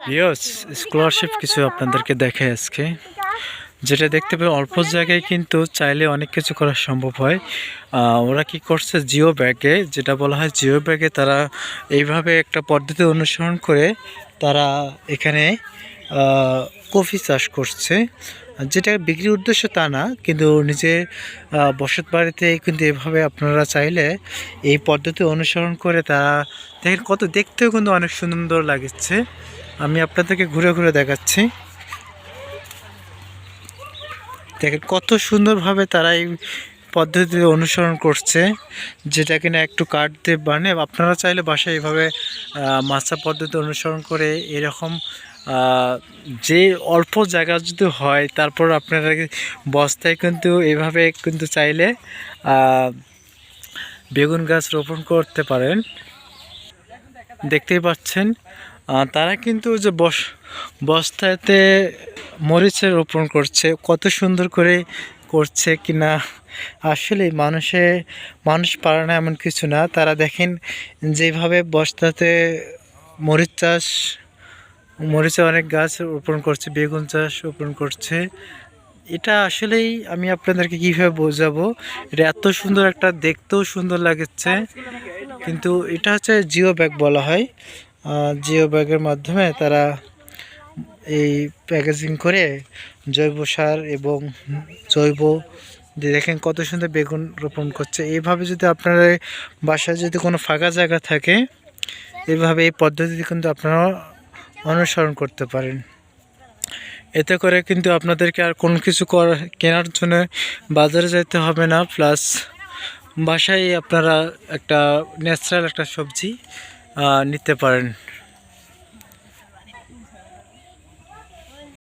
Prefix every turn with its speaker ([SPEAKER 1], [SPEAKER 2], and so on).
[SPEAKER 1] Viewers, scholarship কিছু আপনাদেরকে দেখে আজকে যেটা দেখতে পাই অল্প জায়গায় কিন্তু চাইলে অনেক কিছু করা সম্ভব হয়। ওরা কি করছে, জিও ব্যাগে, যেটা বলা হয় জিও ব্যাগে, তারা এইভাবে একটা পদ্ধতি অনুসরণ করে তারা এখানে কফি চাষ করছে, যেটা বিক্রির উদ্দেশ্য তা না, কিন্তু নিজের বসত বাড়িতে কিন্তু এভাবে আপনারা চাইলে এই পদ্ধতি অনুসরণ করে তারা দেখেন কত দেখতেও কিন্তু অনেক সুন্দর লাগছে। আমি আপনাদেরকে ঘুরে ঘুরে দেখাচ্ছি। দেখেন কত সুন্দরভাবে তারা এই পদ্ধতি অনুসরণ করছে, যেটা কিনা একটু কাঠ দিয়ে বানিয়ে আপনারা চাইলে বাসায় এইভাবে মাছা পদ্ধতি অনুসরণ করে এরকম যে অল্প জায়গা যদি হয়, তারপর আপনারা বস্তায় কিন্তু এভাবে কিন্তু চাইলে বেগুন গাছ রোপণ করতে পারেন। দেখতেই পাচ্ছেন তারা কিন্তু যে বস্তাতে মরিচের রোপণ করছে, কত সুন্দর করে করছে কিনা। আসলে মানুষ পারে না এমন কিছু না। তারা দেখেন যেভাবে বস্তাতে মরিচে অনেক গাছ রোপণ করছে, বেগুন চাষ রোপণ করছে। এটা আসলেই আমি আপনাদেরকে কীভাবে বোঝাবো, এটা এত সুন্দর, একটা দেখতেও সুন্দর লাগছে। কিন্তু এটা হচ্ছে জিও ব্যাগ বলা হয়। জিও ব্যাগের মাধ্যমে তারা এই প্যাকেজিং করে জৈব সার এবং জৈব দিয়ে দেখেন কত সুন্দর বেগুন রোপণ করছে। এইভাবে যদি আপনার বাসায় যদি কোনো ফাঁকা জায়গা থাকে, এইভাবে এই পদ্ধতি কিন্তু আপনারা অনুসরণ করতে পারেন। এতে করে কিন্তু আপনাদেরকে আর কোনো কিছু কেনার জন্য বাজারে যেতে হবে না, প্লাস বাসায় আপনারা একটা ন্যাচারাল একটা সবজি নিতে পারেন।